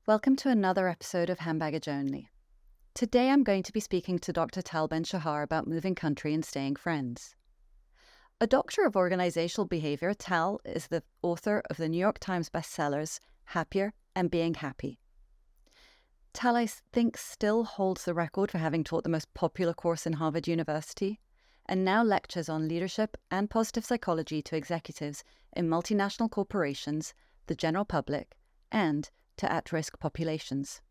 Welcome to another episode of Handbaggage Only. Today I'm going to be speaking to Dr. Tal Ben Shahar about moving country and staying friends. A doctor of organisational behaviour, Tal is the author of the New York Times bestsellers Happier and Being Happy. Tal, I think, still holds the record for having taught the most popular course in Harvard University and now lectures on leadership and positive psychology to executives in multinational corporations, the general public, and to at-risk populations.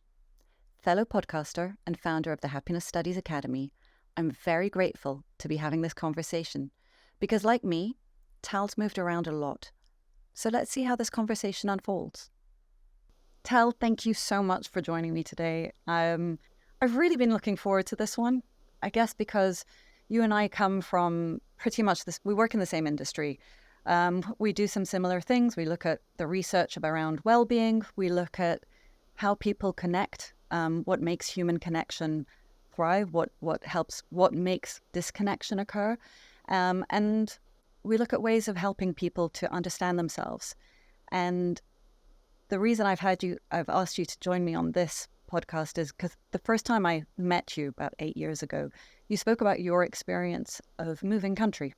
Fellow podcaster and founder of the Happiness Studies Academy, I'm very grateful to be having this conversation because, like me, Tal's moved around a lot. So let's see how this conversation unfolds. Tal, thank you so much for joining me today. I've really been looking forward to this one, I guess because you and I come from pretty much this, we work in the same industry. We do some similar things. We look at the research around well-being. We look at how people connect, what makes human connection thrive, what makes disconnection occur. And we look at ways of helping people to understand themselves. And the reason I've asked you to join me on this podcast is because the first time I met you about 8 years ago, you spoke about your experience of moving country.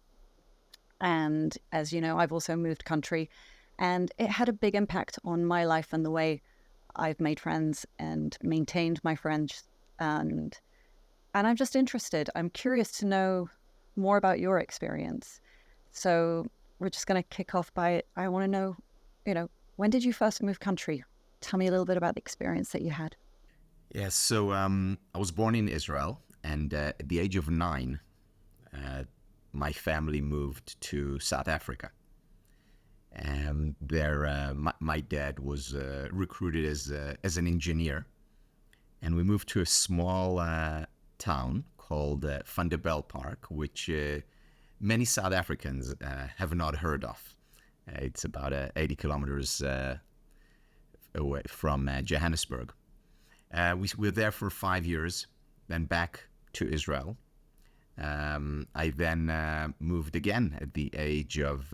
And as you know, I've also moved country, and it had a big impact on my life and the way I've made friends and maintained my friends. And I'm just interested. I'm curious to know more about your experience. So we're just going to kick off by, I want to know, when did you first move country? Tell me a little bit about the experience that you had. Yeah, so I was born in Israel, and at the age of 9, my family moved to South Africa. And there, my dad was recruited as an engineer, and we moved to a small town called Vanderbijlpark, which many South Africans have not heard of. It's about 80 kilometers away from Johannesburg. We were there for 5 years, then back to Israel. I then moved again at the age of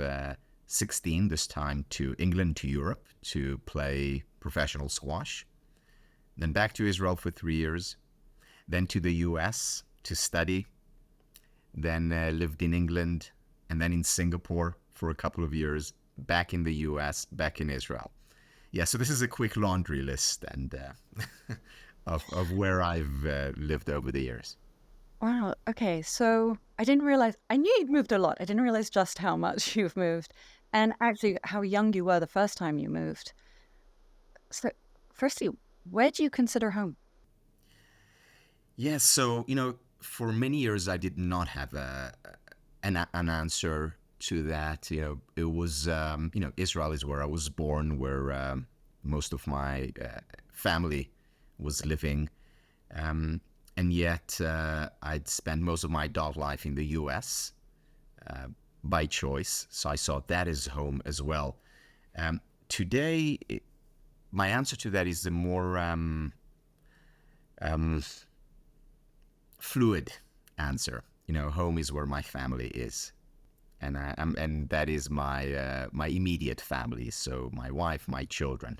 16, this time to England, to Europe, to play professional squash. Then back to Israel for 3 years, then to the US to study, then lived in England, and then in Singapore for a couple of years, back in the US, back in Israel. Yeah, so this is a quick laundry list and of where I've lived over the years. Wow. Okay. So I didn't realize, I knew you'd moved a lot. I didn't realize just how much you've moved and actually how young you were the first time you moved. So firstly, where do you consider home? Yes, so, for many years I did not have an answer to that. It was, Israel is where I was born, where most of my family was living. And yet I'd spent most of my adult life in the US by choice. So I saw that as home as well. Today, my answer to that is the more fluid answer. Home is where my family is. And that is my immediate family. So my wife, my children,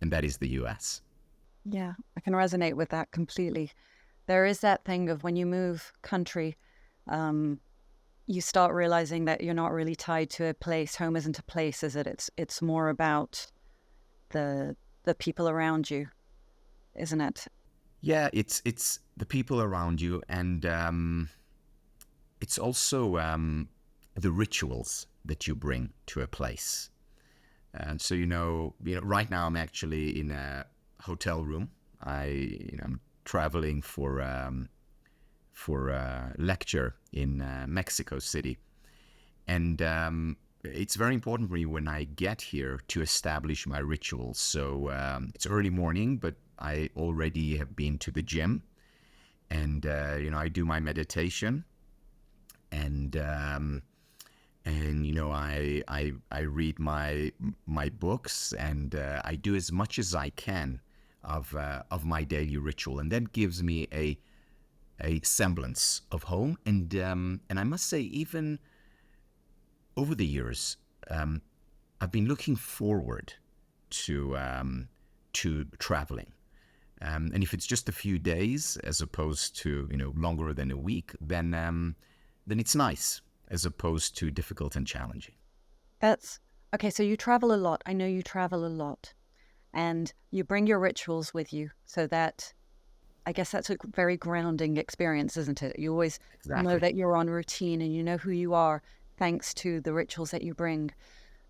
and that is the US. Yeah, I can resonate with that completely. There is that thing of when you move country, you start realizing that you're not really tied to a place. Home isn't a place, is it? It's more about the people around you, isn't it? Yeah, it's the people around you, and it's also the rituals that you bring to a place. And so right now I'm actually in a hotel room. I'm traveling for a lecture in Mexico City, and it's very important for me when I get here to establish my rituals. So it's early morning, but I already have been to the gym, and I do my meditation, and I read my books, and I do as much as I can of my daily ritual, and that gives me a semblance of home. And I must say, even over the years, I've been looking forward to to traveling. And if it's just a few days as opposed to longer than a week, then it's nice as opposed to difficult and challenging. That's okay. So you travel a lot. I know you travel a lot, and you bring your rituals with you. So that, I guess that's a very grounding experience, isn't it? You always know Exactly. that you're on routine and you know who you are thanks to the rituals that you bring.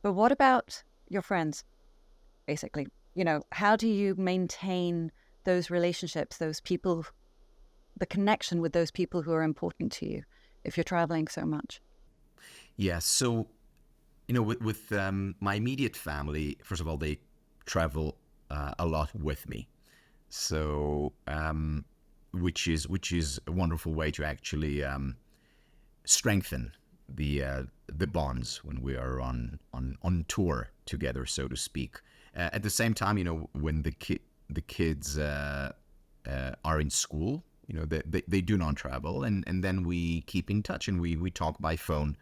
But what about your friends, basically? How do you maintain those relationships, those people, the connection with those people who are important to you if you're traveling so much? Yeah. So with my immediate family, first of all, they travel a lot with me. So which is a wonderful way to actually strengthen the bonds when we are on tour together, so to speak. At the same time, when the kids are in school, they do not travel, and then we keep in touch and we talk by phone,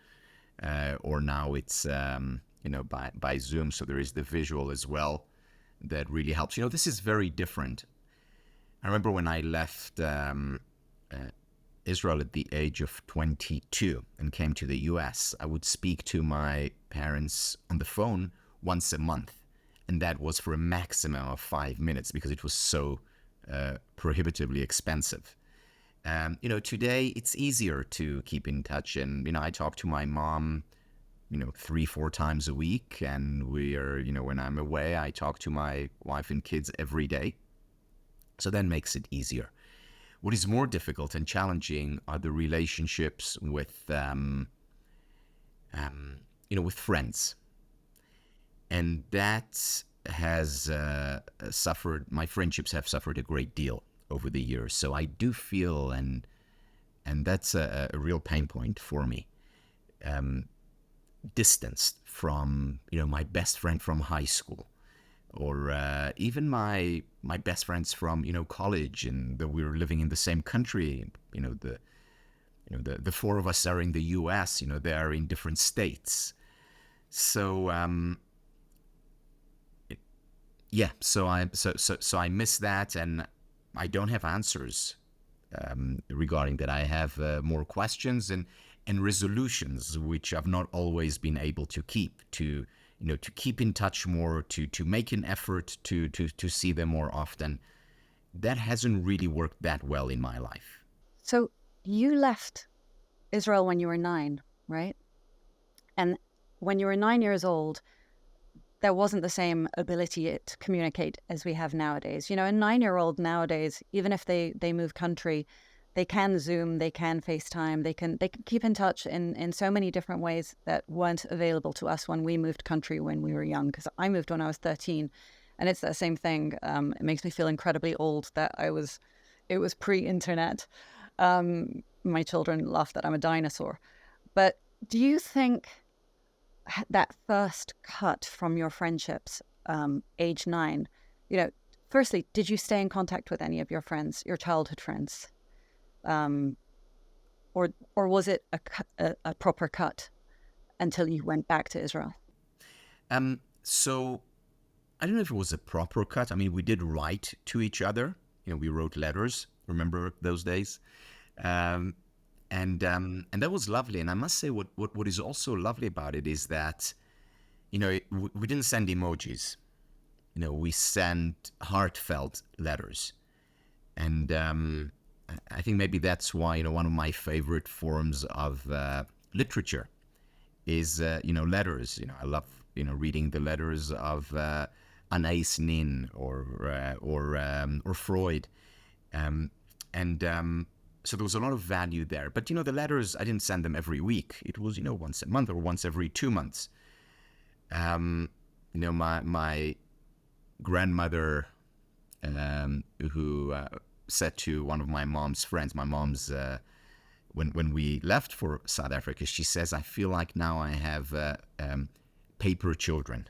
or now it's by Zoom. So there is the visual as well that really helps. This is very different. I remember when I left Israel at the age of 22 and came to the US, I would speak to my parents on the phone once a month. And that was for a maximum of 5 minutes because it was so prohibitively expensive. Today it's easier to keep in touch. And, I talk to my mom, 3, 4 times a week. And we are, when I'm away, I talk to my wife and kids every day. So that makes it easier. What is more difficult and challenging are the relationships with friends, and that has suffered. My friendships have suffered a great deal over the years. So I do feel, and that's a real pain point for me. Distanced from my best friend from high school, or even my best friends from college, and that we were living in the same country. The four of us are in the U.S. They are in different states. So yeah, so I miss that, and I don't have answers regarding that. I have more questions and resolutions, which I've not always been able to keep. To keep in touch more, to make an effort to see them more often. That hasn't really worked that well in my life. So you left Israel when you were 9, right? And when you were 9 years old, there wasn't the same ability to communicate as we have nowadays. A 9-year-old nowadays, even if they move country, they can Zoom, they can FaceTime, they can keep in touch in so many different ways that weren't available to us when we moved country when we were young. Because I moved when I was 13, and it's that same thing. It makes me feel incredibly old that it was pre-internet. My children laugh that I'm a dinosaur. But do you think that first cut from your friendships, age 9, firstly, did you stay in contact with any of your friends, your childhood friends? Um, or was it a proper cut until you went back to Israel? So I don't know if it was a proper cut. I mean, we did write to each other. We wrote letters. Remember those days? Um, and that was lovely. And I must say, what is also lovely about it is that we didn't send emojis. We sent heartfelt letters, and I think maybe that's why one of my favorite forms of literature is letters. I love reading the letters of Anais Nin or Freud, and so there was a lot of value there. But the letters, I didn't send them every week. It was once a month or once every 2 months. My grandmother, who said to one of my mom's friends, my mom's when we left for South Africa, she says, "I feel like now I have paper children,"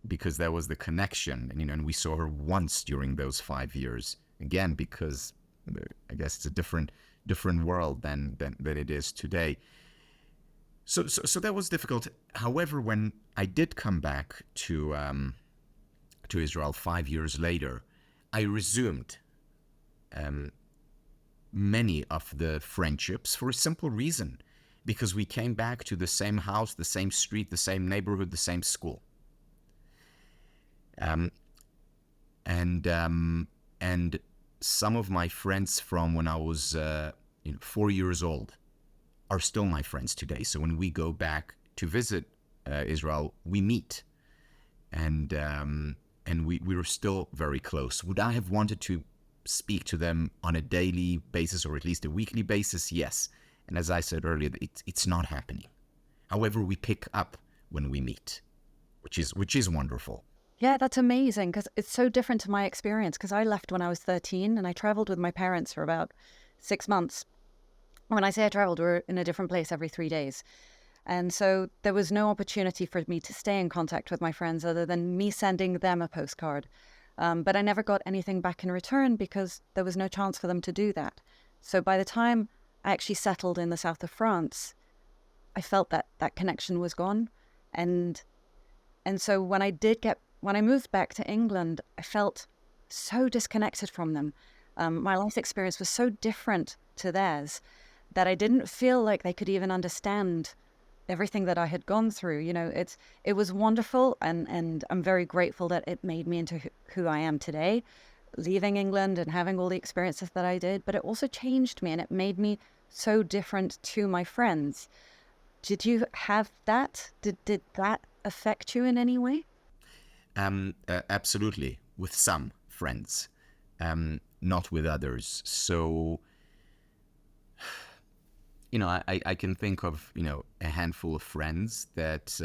because there was the connection, and we saw her once during those 5 years. Again, because I guess it's a different world than it is today. So that was difficult. However, when I did come back to to Israel 5 years later, I resumed many of the friendships for a simple reason, because we came back to the same house, the same street, the same neighborhood, the same school. Um, and some of my friends from when I was 4 years old are still my friends today. So when we go back to visit Israel, we meet, and we were still very close. Would I have wanted to speak to them on a daily basis or at least a weekly basis? Yes. And as I said earlier, it's not happening. However, we pick up when we meet, which is wonderful. Yeah, that's amazing, because it's so different to my experience, because I left when I was 13 and I traveled with my parents for about 6 months. When I say I traveled, we were in a different place every 3 days. And so there was no opportunity for me to stay in contact with my friends other than me sending them a postcard. But I never got anything back in return because there was no chance for them to do that. So by the time I actually settled in the south of France, I felt that that connection was gone. And so when I moved back to England, I felt so disconnected from them. My life experience was so different to theirs that I didn't feel like they could even understand everything that I had gone through. It was wonderful, and I'm very grateful that it made me into who I am today, leaving England and having all the experiences that I did. But it also changed me, and it made me so different to my friends. Did you have that? Did that affect you in any way? Absolutely, with some friends, not with others. So, I can think of, a handful of friends that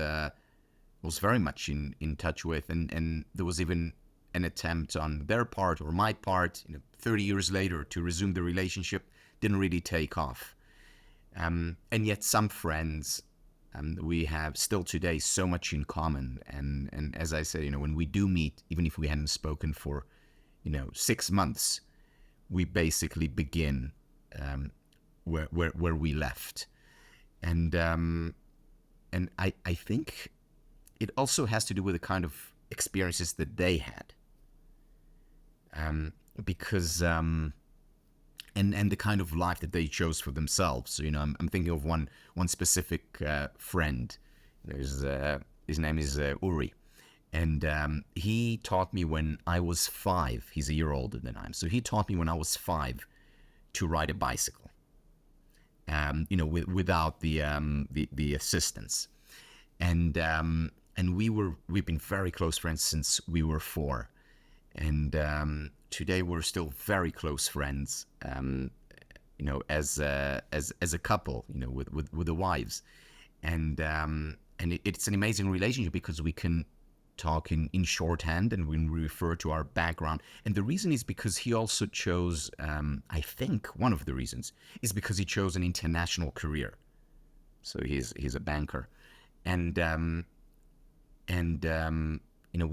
was very much in touch with, and there was even an attempt on their part or my part, 30 years later, to resume the relationship. Didn't really take off. And yet some friends, we have still today so much in common. And as I said, when we do meet, even if we hadn't spoken for, 6 months, we basically begin where we left. And I think it also has to do with the kind of experiences that they had. Because and the kind of life that they chose for themselves. So, I'm thinking of one specific friend. His name is Uri, and he taught me when I was 5. He's a year older than I am, so he taught me when I was 5 to ride a bicycle. Without the assistance, and we've been very close friends since we were 4. And today we're still very close friends, as a couple, with the wives, and it's an amazing relationship because we can talk in shorthand and we refer to our background. And the reason is because he also chose, I think one of the reasons is because he chose an international career. So he's a banker, and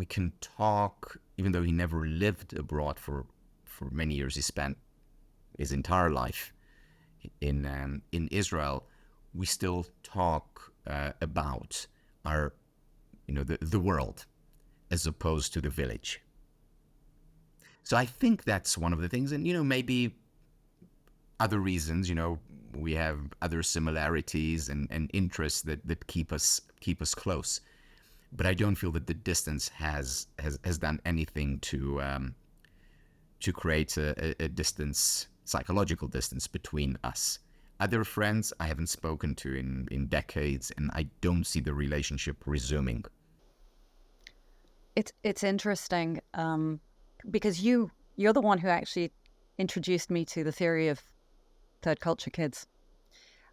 we can talk, even though he never lived abroad for many years. He spent his entire life in Israel. We still talk about our, the world as opposed to the village. So I think that's one of the things, and maybe other reasons. We have other similarities and interests that keep us close. But I don't feel that the distance has done anything to create a distance, psychological distance between us. Other friends I haven't spoken to in decades, and I don't see the relationship resuming. It's interesting, because you're the one who actually introduced me to the theory of third culture kids.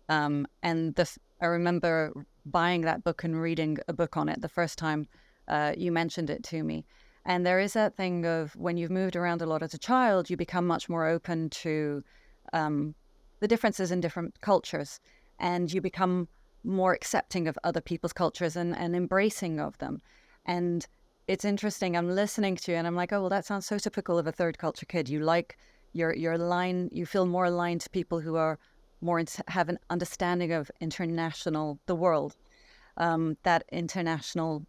I remember buying that book and reading a book on it the first time you mentioned it to me. And there is that thing of when you've moved around a lot as a child, you become much more open to the differences in different cultures, and you become more accepting of other people's cultures and embracing of them. And it's interesting. I'm listening to you and I'm like, oh, well, that sounds so typical of a third culture kid. You like your line, you feel more aligned to people who are have an understanding of the world, that international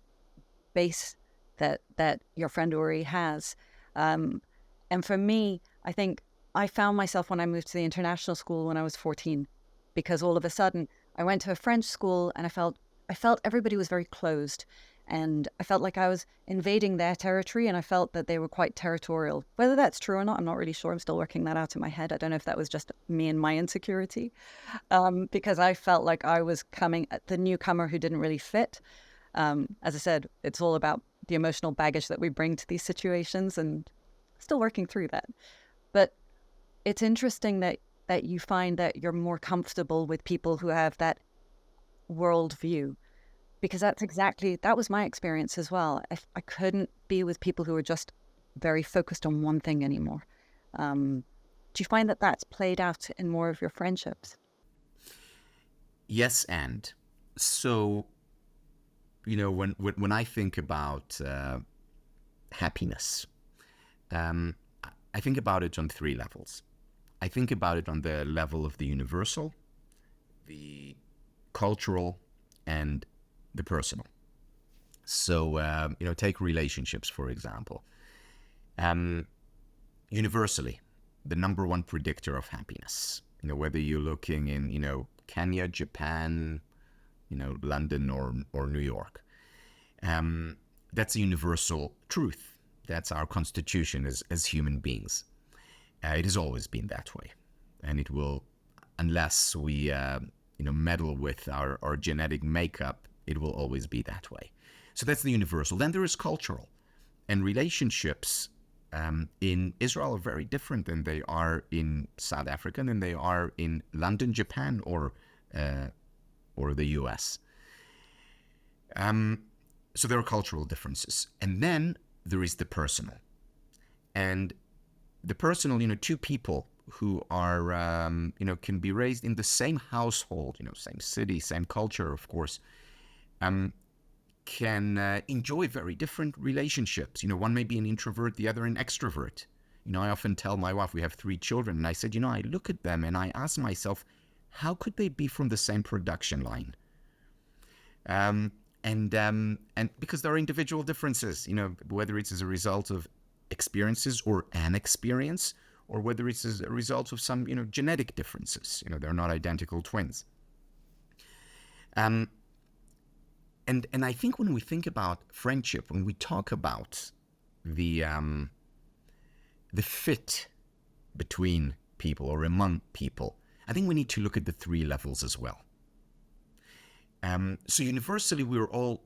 base that your friend Uri has. Um, and for me, I think I found myself when I moved to the international school when I was 14, because all of a sudden I went to a French school and I felt everybody was very closed, and I felt like I was invading their territory, and I felt that they were quite territorial. Whether that's true or not, I'm not really sure. I'm still working that out in my head. I don't know if that was just me and my insecurity, because I felt like I was coming at the newcomer who didn't really fit. As I said, it's all about the emotional baggage that we bring to these situations, and still working through that. But it's interesting that you find that you're more comfortable with people who have that worldview, because that was my experience as well. I couldn't be with people who were just very focused on one thing anymore. Do you find that that's played out in more of your friendships? Yes, and so when I think about happiness, um, I think about it on three levels. I think about it on the level of the universal, the cultural, and the personal. So, take relationships, for example. Um, Universally, the number one predictor of happiness, whether you're looking in, Kenya, Japan, London or New York. That's a universal truth. That's our constitution as human beings. It has always been that way. And it will, unless we, meddle with our genetic makeup, it will always be that way. So that's the universal. Then there is cultural. And relationships in Israel are very different than they are in South Africa, than they are in London, Japan, or the US. So there are cultural differences. And then there is the personal. And the personal, two people who are, can be raised in the same household, same city, same culture, of course, can enjoy very different relationships. One may be an introvert, the other an extrovert. I often tell my wife, we have 3 children, and I said, I look at them and I ask myself, how could they be from the same production line? And because there are individual differences, whether it's as a result of experiences or an experience, or whether it's as a result of some, genetic differences. They're not identical twins. And I think when we think about friendship, when we talk about the fit between people or among people, I think we need to look at the 3 levels as well. So universally, we're all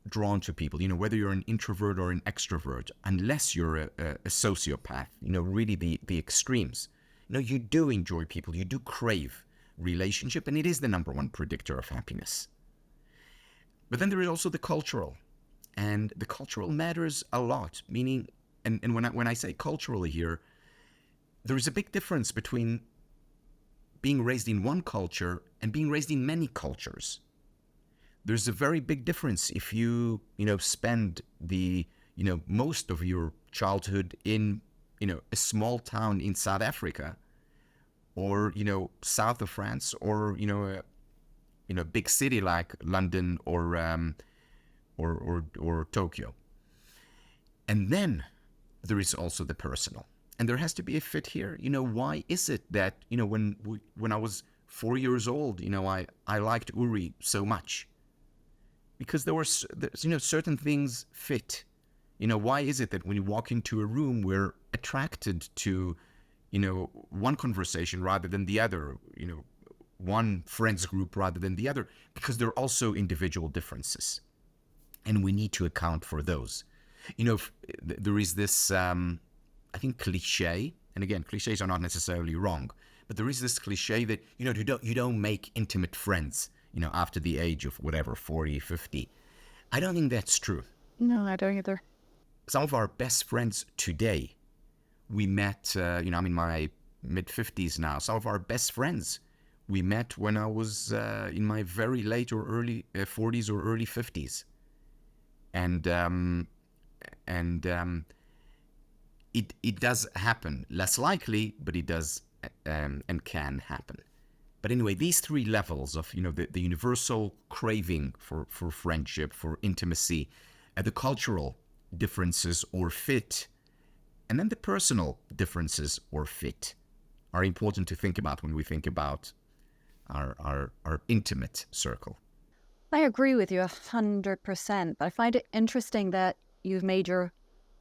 drawn to people, whether you're an introvert or an extrovert, unless you're a sociopath, really the extremes. You do enjoy people, you do crave relationship, and it is the number one predictor of happiness. But then there is also the cultural, and the cultural matters a lot, meaning, and when I say culturally here, there is a big difference between being raised in one culture and being raised in many cultures. There's a very big difference if you, spend the, most of your childhood in, a small town in South Africa, or, south of France, or, a big city like London or Tokyo. And then there is also the personal. And there has to be a fit here. Why is it that, when I was 4 years old, I liked Uri so much? Because there were, certain things fit. Why is it that when you walk into a room, we're attracted to, one conversation rather than the other, one friends group rather than the other? Because there are also individual differences. And we need to account for those. There is this, I think, cliche, and again, cliches are not necessarily wrong, but there is this cliche that, you don't make intimate friends, after the age of whatever, 40, 50. I don't think that's true. No, I don't either. Some of our best friends today, we met, I'm in my mid-50s now. Some of our best friends, we met when I was in my very late or early 40s or early 50s. And it does happen. Less likely, but it does and can happen. But anyway, these 3 levels of, the universal craving for friendship, for intimacy, the cultural differences or fit, and then the personal differences or fit are important to think about when we think about our intimate circle. I agree with you 100%. But I find it interesting that you've made your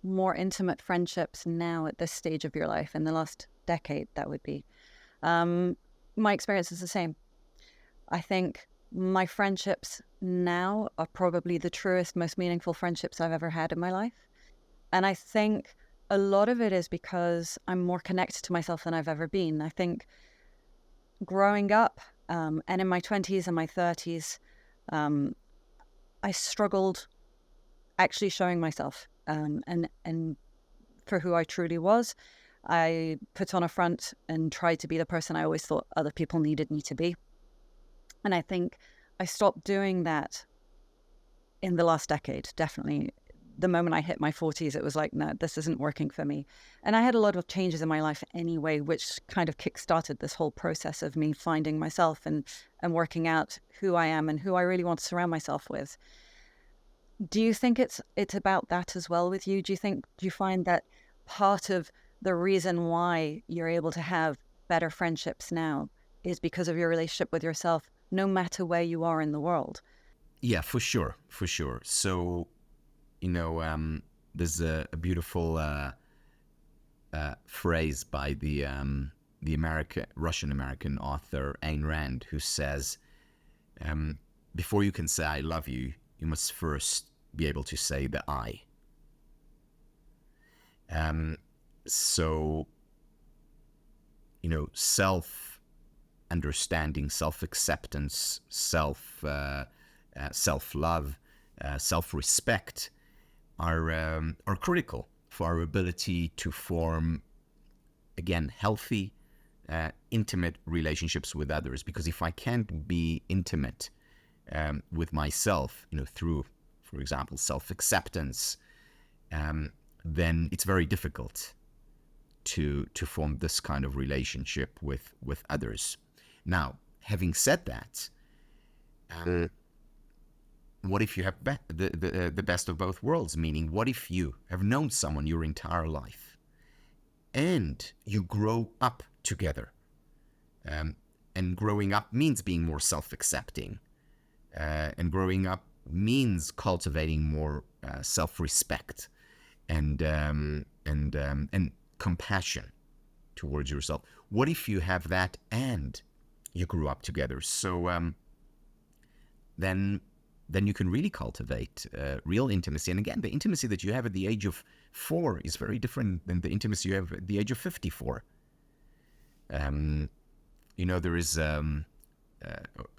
more intimate friendships now at this stage of your life, in the last decade, that would be. My experience is the same. I think my friendships now are probably the truest, most meaningful friendships I've ever had in my life. And I think a lot of it is because I'm more connected to myself than I've ever been. I think growing up and in my 20s and my 30s, I struggled actually showing myself and for who I truly was. I put on a front and tried to be the person I always thought other people needed me to be. And I think I stopped doing that in the last decade, definitely. The moment I hit my 40s, it was like, no, this isn't working for me. And I had a lot of changes in my life anyway, which kind of kickstarted this whole process of me finding myself and working out who I am and who I really want to surround myself with. Do you think it's about that as well with you? Do you find that part of the reason why you're able to have better friendships now is because of your relationship with yourself, no matter where you are in the world? Yeah, for sure, for sure. So, there's a beautiful phrase by the Russian American author Ayn Rand, who says, "Before you can say I love you, you must first be able to say the I." So, self-understanding, self-acceptance, self-love, self-respect are critical for our ability to form, again, healthy, intimate relationships with others. Because if I can't be intimate with myself, through, for example, self-acceptance, then it's very difficult to form this kind of relationship with others. Now, having said that, what if you have the best of both worlds? Meaning, what if you have known someone your entire life and you grow up together? And growing up means being more self-accepting. And growing up means cultivating more self-respect and compassion towards yourself. What if you have that and you grew up together? So then you can really cultivate real intimacy. And again, the intimacy that you have at the age of 4 is very different than the intimacy you have at the age of 54. There is a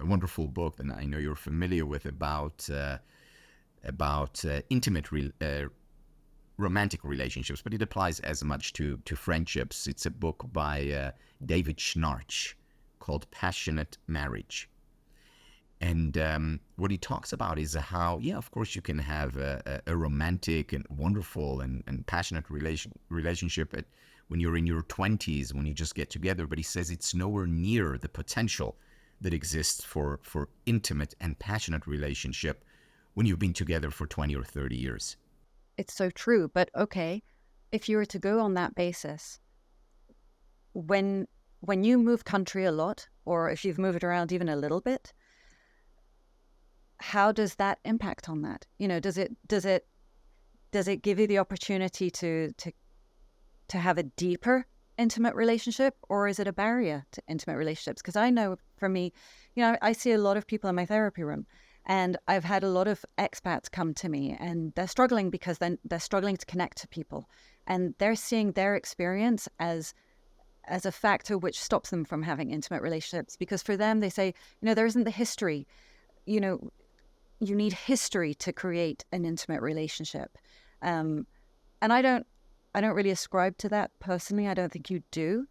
wonderful book that I know you're familiar with about intimate romantic relationships, but it applies as much to friendships. It's a book by David Schnarch called Passionate Marriage. And what he talks about is how, yeah, of course you can have a romantic and wonderful and passionate relationship when you're in your 20s, when you just get together. But he says it's nowhere near the potential that exists for intimate and passionate relationship when you've been together for 20 or 30 years. It's so true. But okay, if you were to go on that basis, when you move country a lot, or if you've moved around even a little bit, how does that impact on that? Does it give you the opportunity to have a deeper intimate relationship, or is it a barrier to intimate relationships? Because I know for me, I see a lot of people in my therapy room, and I've had a lot of expats come to me, and they're struggling because then they're struggling to connect to people, and they're seeing their experience as a factor which stops them from having intimate relationships. Because for them, they say, there isn't the history. You need history to create an intimate relationship. And I don't really ascribe to that personally. I don't think you do,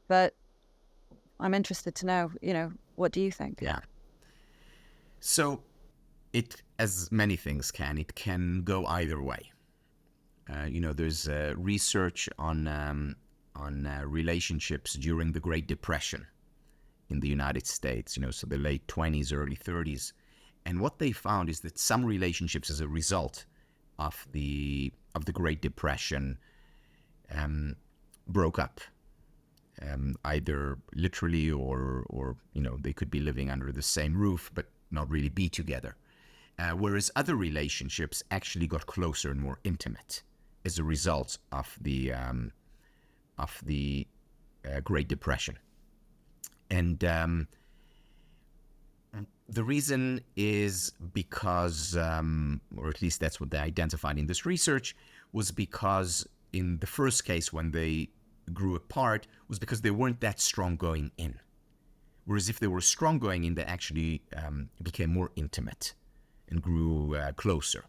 but I'm interested to know, what do you think? Yeah. So it, as many things it can go either way. There's research on relationships during the Great Depression in the United States, so the late 20s, early 30s. And what they found is that some relationships, as a result of the Great Depression broke up, either literally or they could be living under the same roof but not really be together. Whereas other relationships actually got closer and more intimate as a result of the Great Depression. And the reason is because, or at least that's what they identified in this research, was because in the first case when they grew apart was because they weren't that strong going in. Whereas if they were strong going in, they actually became more intimate and grew closer.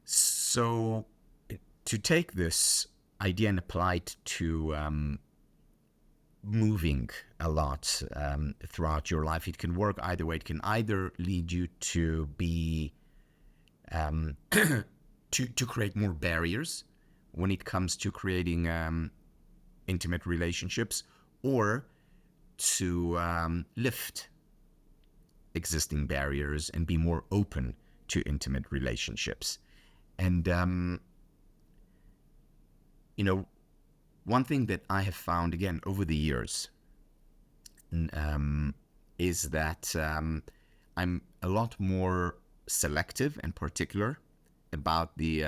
So to take this idea and apply it to moving a lot throughout your life, it can work either way. It can either lead you to be to create more barriers when it comes to creating intimate relationships, or to lift existing barriers and be more open to intimate relationships. And one thing that I have found, again, over the years, is that I'm a lot more selective and particular about the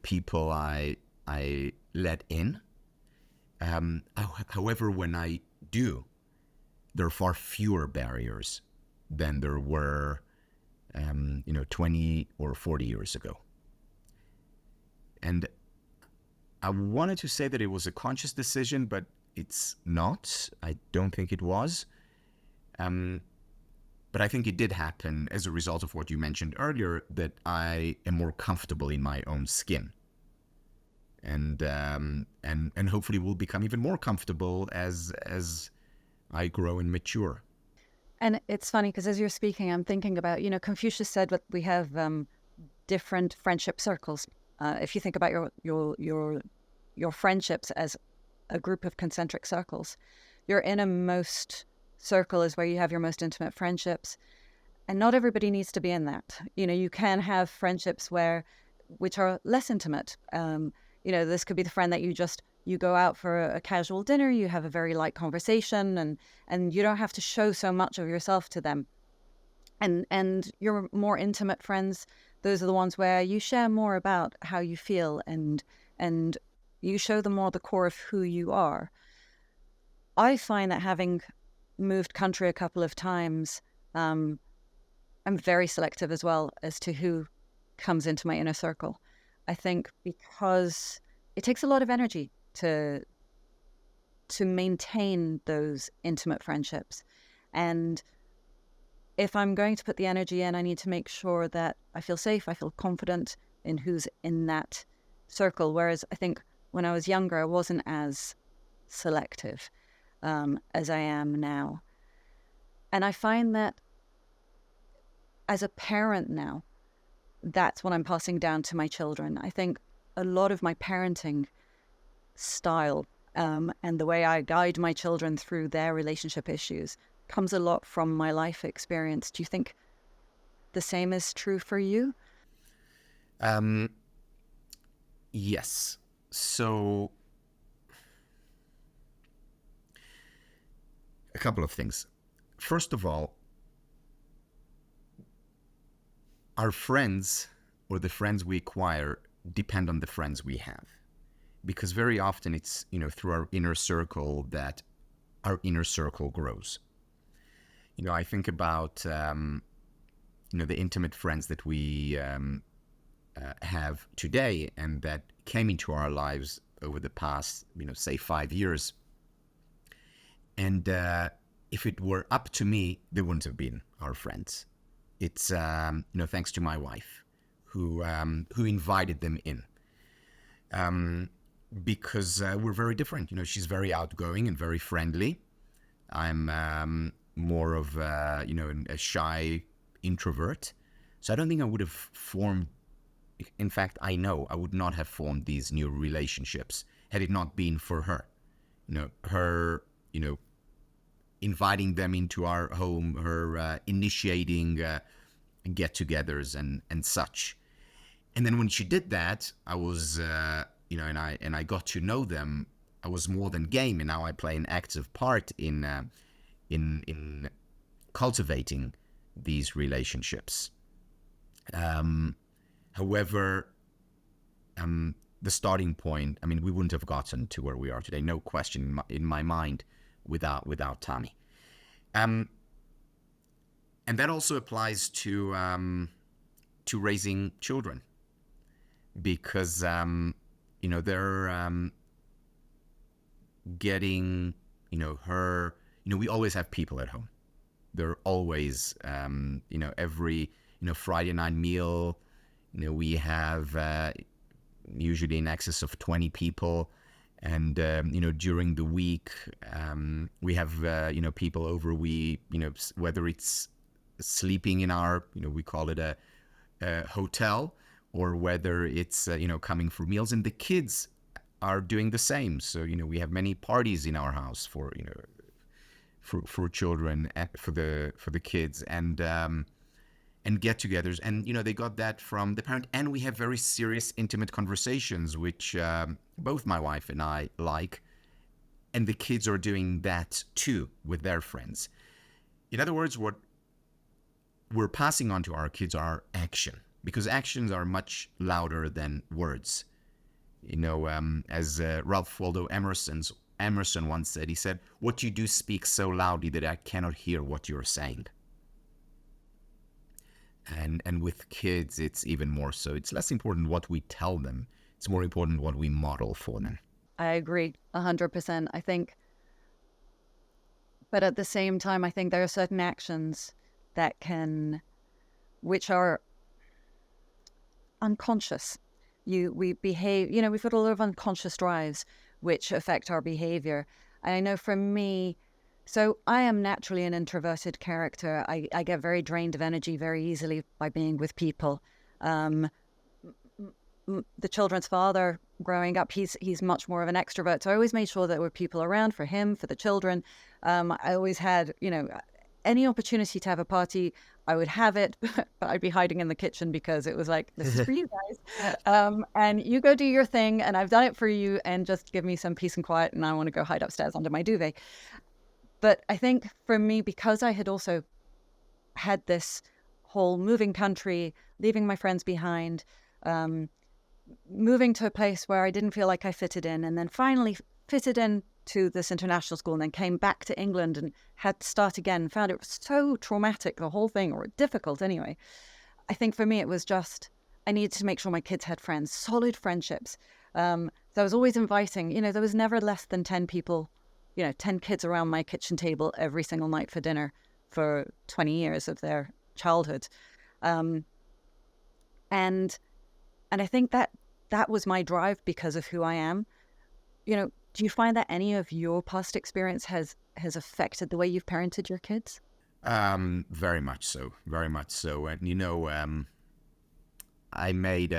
people I let in. However, when I do, there are far fewer barriers than there were, 20 or 40 years ago. And I wanted to say that it was a conscious decision, but it's not. I don't think it was. But I think it did happen as a result of what you mentioned earlier, that I am more comfortable in my own skin. And hopefully will become even more comfortable as I grow and mature. And it's funny because as you're speaking, I'm thinking about, Confucius said that we have different friendship circles. If you think about your friendships as a group of concentric circles, your innermost circle is where you have your most intimate friendships, and not everybody needs to be in that. You can have friendships which are less intimate. This could be the friend that you go out for a casual dinner, you have a very light conversation, and you don't have to show so much of yourself to them. And your more intimate friends, those are the ones where you share more about how you feel and you show them more the core of who you are. I find that having moved country a couple of times, I'm very selective as well as to who comes into my inner circle. I think because it takes a lot of energy to maintain those intimate friendships. And if I'm going to put the energy in, I need to make sure that I feel safe, I feel confident in who's in that circle. Whereas I think when I was younger, I wasn't as selective as I am now. And I find that as a parent now, that's what I'm passing down to my children. I think a lot of my parenting style and the way I guide my children through their relationship issues comes a lot from my life experience. Do you think the same is true for you? Yes. So, a couple of things. First of all, our friends, or the friends we acquire, depend on the friends we have. Because very often it's, through our inner circle that our inner circle grows. I think about, the intimate friends that we have today and that came into our lives over the past, say 5 years. And if it were up to me, they wouldn't have been our friends. It's, thanks to my wife who invited them in. Because we're very different. She's very outgoing and very friendly. I'm more of a shy introvert. So I don't think I would have formed, in fact, I know I would not have formed these new relationships had it not been for her. Her, inviting them into our home, her initiating get-togethers and such. And then when she did that, I was, and I got to know them. I was more than game, and now I play an active part in cultivating these relationships. However, the starting point, I mean, we wouldn't have gotten to where we are today, no question in my mind, without Tommy. And that also applies to raising children, because they're getting her. We always have people at home. They're always every Friday night meal. We have usually in excess of 20 people, and during the week we have people over. We whether it's sleeping in our we call it a hotel, or whether it's coming for meals, and the kids are doing the same. So we have many parties in our house for for children, for the kids, and get-togethers, and they got that from the parent. And we have very serious, intimate conversations, which both my wife and I like, and the kids are doing that too with their friends. In other words, what we're passing on to our kids are action, because actions are much louder than words. As Ralph Waldo Emerson once said, he said, "What you do speaks so loudly that I cannot hear what you're saying." And with kids, it's even more so. It's less important what we tell them. It's more important what we model for them. I agree 100%. I think, but at the same time, I think there are certain actions which are unconscious. We behave, we've got a lot of unconscious drives which affect our behavior. And I know for me, so I am naturally an introverted character. I get very drained of energy very easily by being with people. The children's father growing up, he's much more of an extrovert. So I always made sure that there were people around for him, for the children. I always had, any opportunity to have a party, I would have it, but I'd be hiding in the kitchen because it was like, this is for you guys. And you go do your thing, and I've done it for you, and just give me some peace and quiet, and I want to go hide upstairs under my duvet. But I think for me, because I had also had this whole moving country, leaving my friends behind, moving to a place where I didn't feel like I fitted in, and then finally fitted in to this international school, and then came back to England and had to start again, found it was so traumatic, the whole thing, or difficult anyway. I think for me, it was just, I needed to make sure my kids had friends, solid friendships. So I was always inviting, there was never less than 10 people, 10 kids around my kitchen table every single night for dinner for 20 years of their childhood. And I think that was my drive because of who I am. Do you find that any of your past experience has affected the way you've parented your kids? Very much so. Very much so. And, I made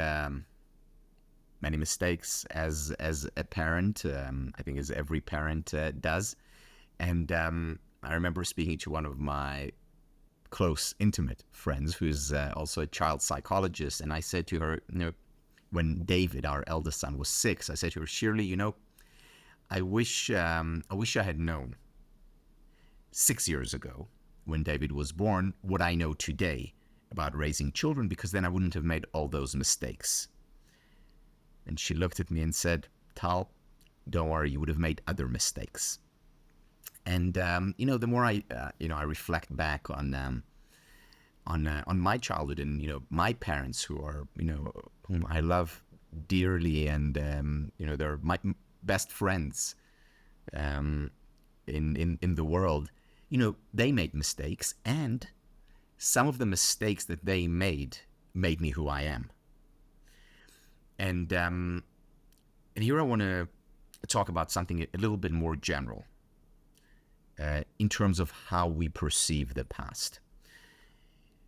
many mistakes as a parent. I think as every parent does. And I remember speaking to one of my close, intimate friends who's also a child psychologist. And I said to her, when David, our eldest son, was 6, I said to her, Shirley, I wish I had known 6 years ago, when David was born, what I know today about raising children, because then I wouldn't have made all those mistakes. And she looked at me and said, Tal, don't worry, you would have made other mistakes. And the more I reflect back on my childhood, and my parents, who are whom I love dearly, and they're my best friends in the world. They made mistakes, and some of the mistakes that they made me who I am. And here I want to talk about something a little bit more general in terms of how we perceive the past.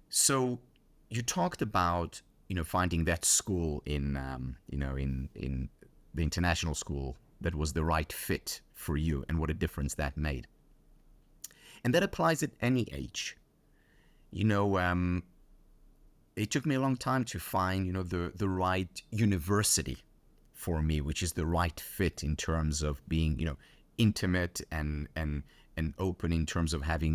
So you talked about finding that school in the international school that was the right fit for you, and what a difference that made. And that applies at any age. it took me a long time to find, the right university for me, which is the right fit in terms of being, intimate and open in terms of having,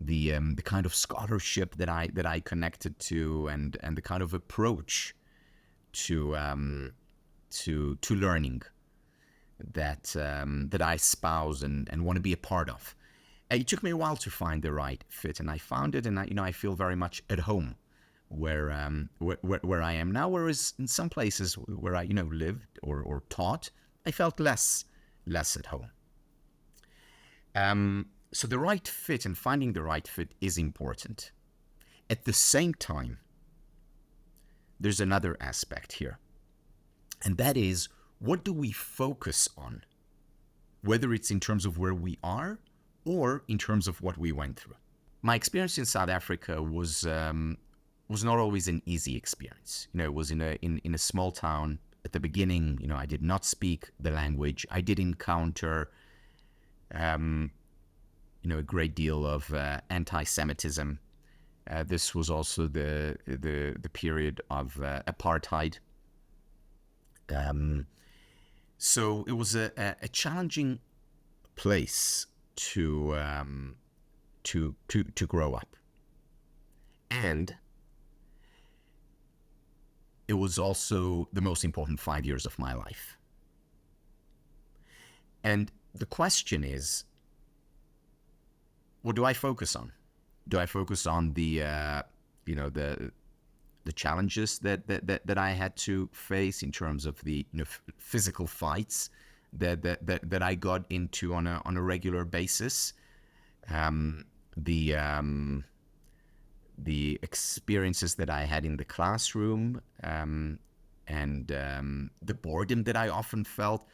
the kind of scholarship that I connected to, and the kind of approach to learning that I espouse and want to be a part of. It took me a while to find the right fit, and I found it, and I feel very much at home where I am now. Whereas in some places where I lived or taught, I felt less at home. So the right fit and finding the right fit is important. At the same time, there's another aspect here, and that is, what do we focus on, whether it's in terms of where we are or in terms of what we went through. My experience in South Africa was not always an easy experience. It was in a small town. At the beginning, I did not speak the language. I did encounter, a great deal of anti-Semitism. This was also the period of apartheid. So it was a challenging place to grow up, and it was also the most important 5 years of my life. And the question is, what do I focus on? Do I focus on the challenges that I had to face in terms of the physical fights that I got into on a regular basis, the experiences that I had in the classroom, and the boredom that I often felt,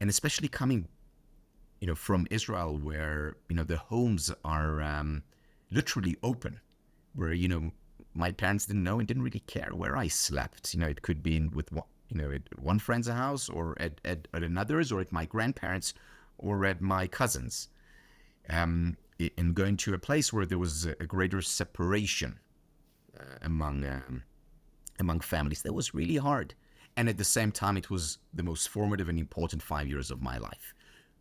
and especially coming from Israel, where the homes are literally open, where my parents didn't know and didn't really care where I slept. It could be with at one friend's house, or at another's, or at my grandparents, or at my cousins. And going to a place where there was a greater separation among families, that was really hard. And at the same time, it was the most formative and important 5 years of my life.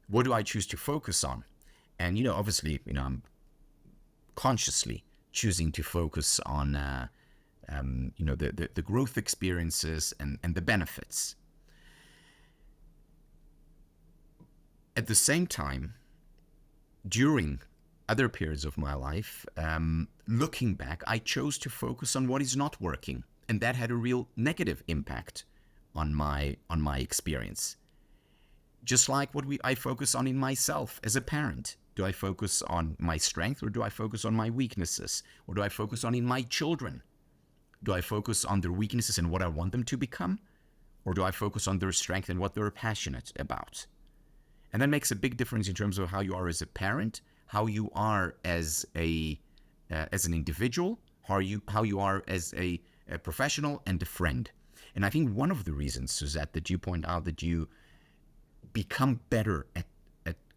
What do I choose to focus on? And obviously, I'm consciously choosing to focus on the growth experiences and the benefits. At the same time, during other periods of my life, looking back, I chose to focus on what is not working, and that had a real negative impact on my experience. Just like what I focus on in myself as a parent. Do I focus on my strength, or do I focus on my weaknesses? Or do I focus on in my children? Do I focus on their weaknesses and what I want them to become? Or do I focus on their strength and what they're passionate about? And that makes a big difference in terms of how you are as a parent, how you are as an individual, how you are as a professional and a friend. And I think one of the reasons, Suzette, that you point out that you become better at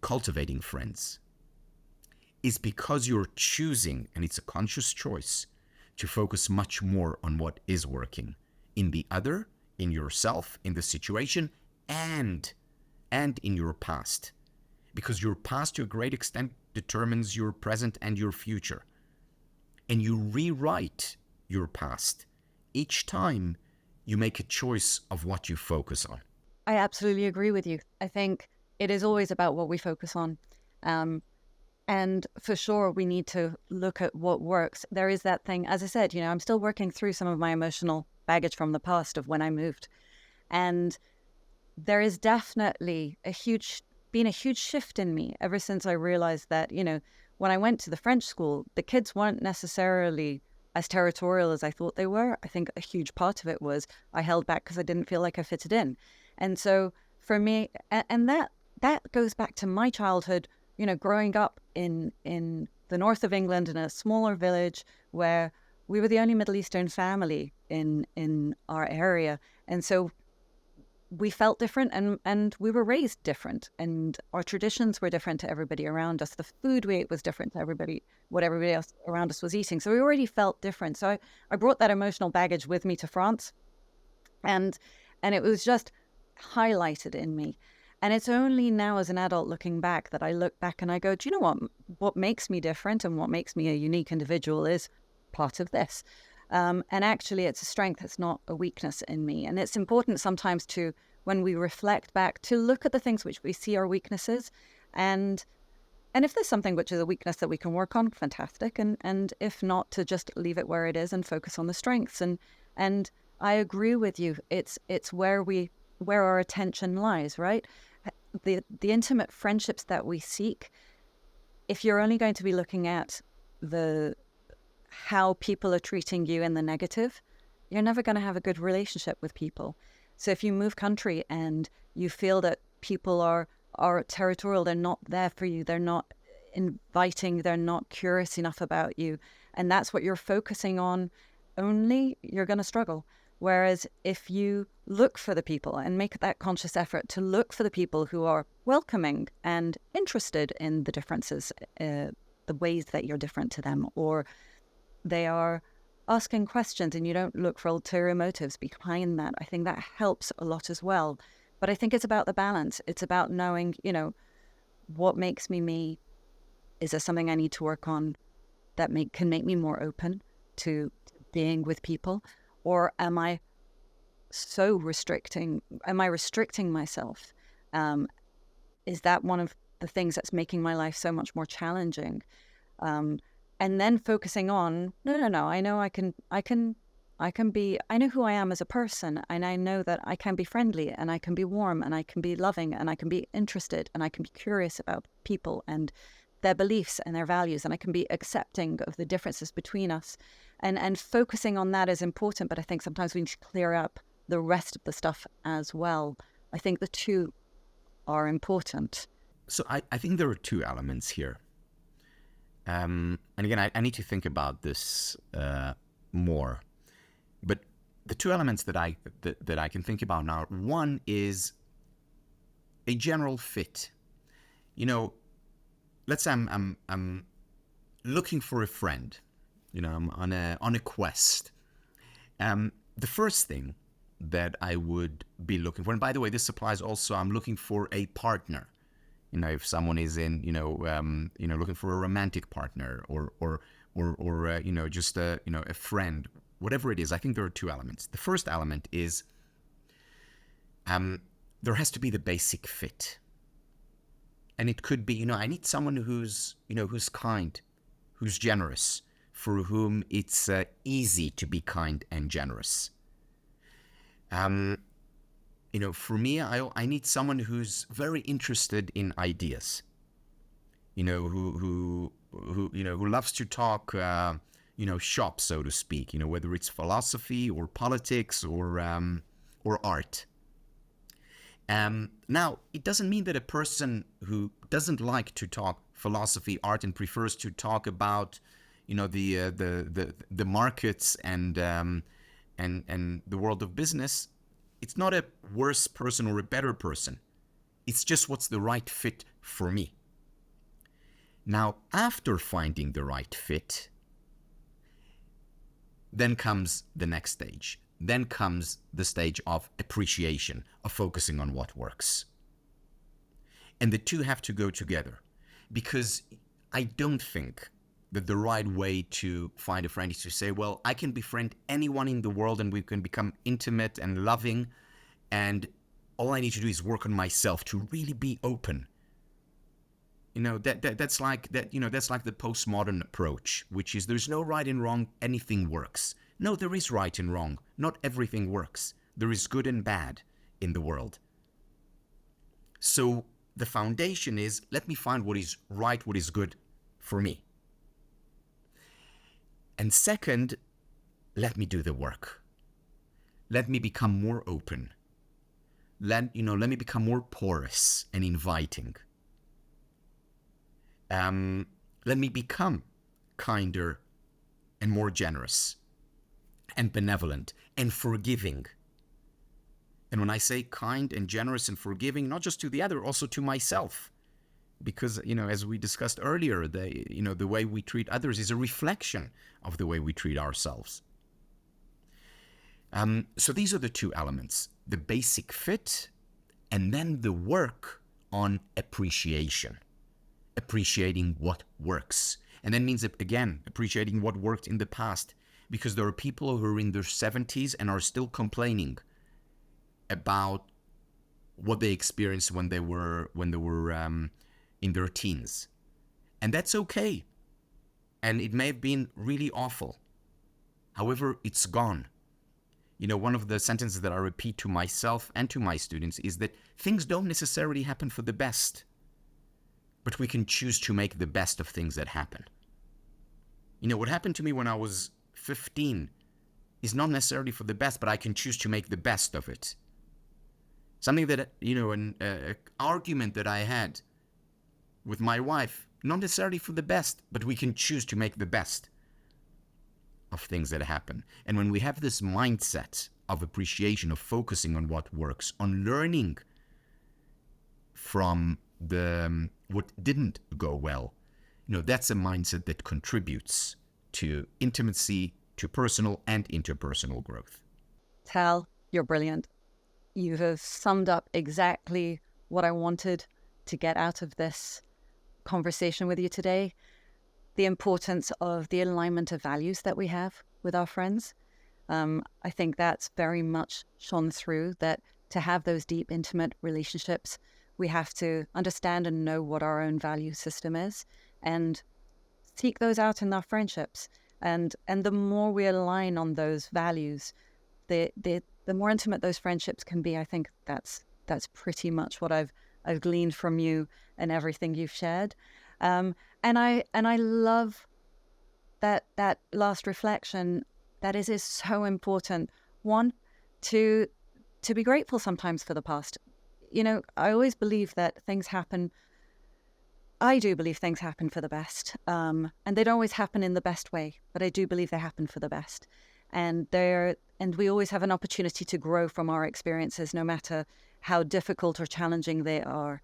cultivating friends is because you're choosing, and it's a conscious choice, to focus much more on what is working in the other, in yourself, in the situation, and in your past. Because your past, to a great extent, determines your present and your future. And you rewrite your past each time you make a choice of what you focus on. I absolutely agree with you. I think it is always about what we focus on. And for sure, we need to look at what works. There is that thing, as I said, I'm still working through some of my emotional baggage from the past of when I moved. And there is definitely been a huge shift in me ever since I realized that, when I went to the French school, the kids weren't necessarily as territorial as I thought they were. I think a huge part of it was I held back because I didn't feel like I fitted in. And so for me, and that goes back to my childhood, growing up in the north of England in a smaller village where we were the only Middle Eastern family in our area. And so we felt different, and we were raised different, and our traditions were different to everybody around us. The food we ate was different to what everybody else around us was eating. So we already felt different. So I brought that emotional baggage with me to France, and it was just highlighted in me. And it's only now as an adult looking back that I look back and I go, do you know what makes me different and what makes me a unique individual is part of this. And actually, it's a strength. It's not a weakness in me. And it's important sometimes to, when we reflect back, to look at the things which we see are weaknesses. And if there's something which is a weakness that we can work on, fantastic. And if not, to just leave it where it is and focus on the strengths. And I agree with you. It's where our attention lies, right? The intimate friendships that we seek, if you're only going to be looking at how people are treating you in the negative, you're never going to have a good relationship with people. So if you move country and you feel that people are territorial, they're not there for you, they're not inviting, they're not curious enough about you, and that's what you're focusing on only, you're going to struggle. Whereas if you look for the people and make that conscious effort to look for the people who are welcoming and interested in the differences, the ways that you're different to them, or they are asking questions and you don't look for ulterior motives behind that, I think that helps a lot as well. But I think it's about the balance. It's about knowing, what makes me me. Is there something I need to work on that can make me more open to being with people? Or am I restricting myself? Is that one of the things that's making my life so much more challenging? And then focusing on, no, I know I can be, I know who I am as a person, and I know that I can be friendly, and I can be warm, and I can be loving, and I can be interested, and I can be curious about people and their beliefs and their values, and I can be accepting of the differences between us. And focusing on that is important, but I think sometimes we need to clear up the rest of the stuff as well. I think the two are important. So I think there are two elements here. And again, I need to think about this more. But the two elements that I can think about now, one is a general fit. Let's say I'm looking for a friend. I'm on a quest. The first thing that I would be looking for, and by the way, this applies also, I'm looking for a partner. If someone is in, looking for a romantic partner or just a friend, whatever it is, I think there are two elements. The first element is there has to be the basic fit. And it could be, I need someone who's kind, who's generous, for whom it's easy to be kind and generous. For me, I need someone who's very interested in ideas. Who loves to talk, shop, so to speak. Whether it's philosophy or politics or art. Now, it doesn't mean that a person who doesn't like to talk philosophy, art, and prefers to talk about, the markets and the world of business, it's not a worse person or a better person. It's just what's the right fit for me. Now, after finding the right fit, then comes the next stage. Then comes the stage of appreciation, of focusing on what works. And the two have to go together, because I don't think that the right way to find a friend is to say, well, I can befriend anyone in the world and we can become intimate and loving, and all I need to do is work on myself to really be open. That's like the postmodern approach, which is there's no right and wrong, anything works. No, there is right and wrong. Not everything works. There is good and bad in the world. So the foundation is, let me find what is right, what is good for me. And second, let me do the work. Let me become more open. Let me become more porous and inviting. Let me become kinder and more generous and benevolent and forgiving. And when I say kind and generous and forgiving, not just to the other, also to myself. Because, as we discussed earlier, the way we treat others is a reflection of the way we treat ourselves. So these are the two elements, the basic fit and then the work on appreciation, appreciating what works. And that means, again, appreciating what worked in the past, because there are people who are in their 70s and are still complaining about what they experienced when they were in their teens. And that's okay. And it may have been really awful. However, it's gone. One of the sentences that I repeat to myself and to my students is that things don't necessarily happen for the best, but we can choose to make the best of things that happen. What happened to me when I was 15 is not necessarily for the best, but I can choose to make the best of it. Something that, an argument that I had with my wife, not necessarily for the best, but we can choose to make the best of things that happen. And when we have this mindset of appreciation, of focusing on what works, on learning from what didn't go well, that's a mindset that contributes to intimacy, to personal and interpersonal growth. Tal, you're brilliant. You have summed up exactly what I wanted to get out of this conversation with you today. The importance of the alignment of values that we have with our friends. I think that's very much shone through, that to have those deep, intimate relationships, we have to understand and know what our own value system is and seek those out in our friendships. And the more we align on those values, the more intimate those friendships can be. I think that's pretty much what I've gleaned from you and everything you've shared. And I love that last reflection, that is so important. One, to be grateful sometimes for the past. I always believe that things happen. I do believe things happen for the best, and they don't always happen in the best way, but I do believe they happen for the best. And we always have an opportunity to grow from our experiences, no matter how difficult or challenging they are.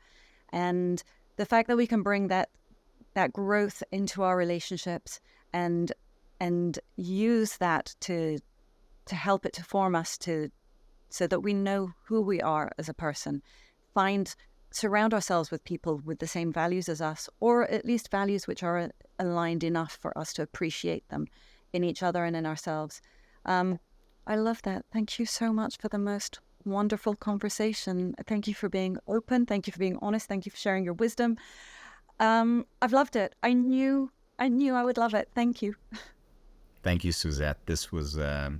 And the fact that we can bring that growth into our relationships and use that to help it to form us, so that we know who we are as a person, surround ourselves with people with the same values as us, or at least values which are aligned enough for us to appreciate them in each other and in ourselves. I love that. Thank you so much for the most wonderful conversation. Thank you for being open. Thank you for being honest. Thank you for sharing your wisdom. I've loved it. I knew I would love it. Thank you. Thank you, Suzette. This was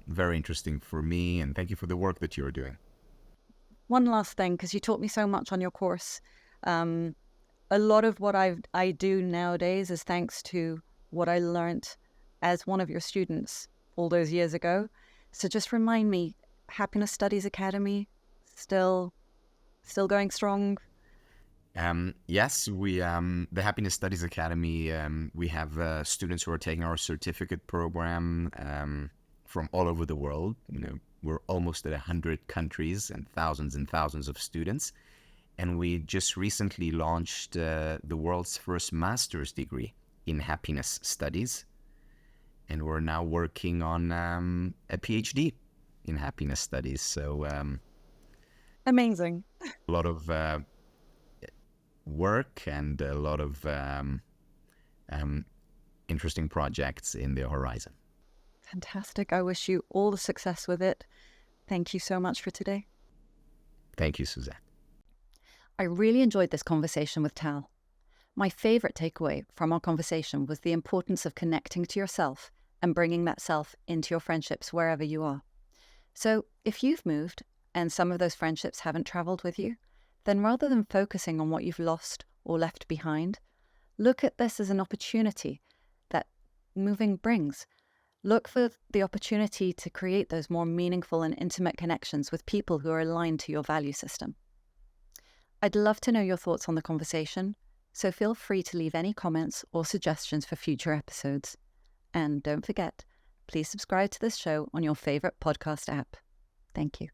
very interesting for me, and thank you for the work that you're doing. One last thing, because you taught me so much on your course. A lot of what I do nowadays is thanks to what I learned as one of your students all those years ago. So just remind me, Happiness Studies Academy, still going strong? Yes, we the Happiness Studies Academy, we have students who are taking our certificate program from all over the world. We're almost at 100 countries and thousands of students. And we just recently launched the world's first master's degree in happiness studies. And we're now working on a PhD in happiness studies. So amazing. A lot of work and a lot of interesting projects in the horizon. Fantastic. I wish you all the success with it. Thank you so much for today. Thank you, Suzette. I really enjoyed this conversation with Tal. My favourite takeaway from our conversation was the importance of connecting to yourself and bringing that self into your friendships wherever you are. So if you've moved and some of those friendships haven't travelled with you, then rather than focusing on what you've lost or left behind, look at this as an opportunity that moving brings. Look for the opportunity to create those more meaningful and intimate connections with people who are aligned to your value system. I'd love to know your thoughts on the conversation, so feel free to leave any comments or suggestions for future episodes. And don't forget, please subscribe to this show on your favourite podcast app. Thank you.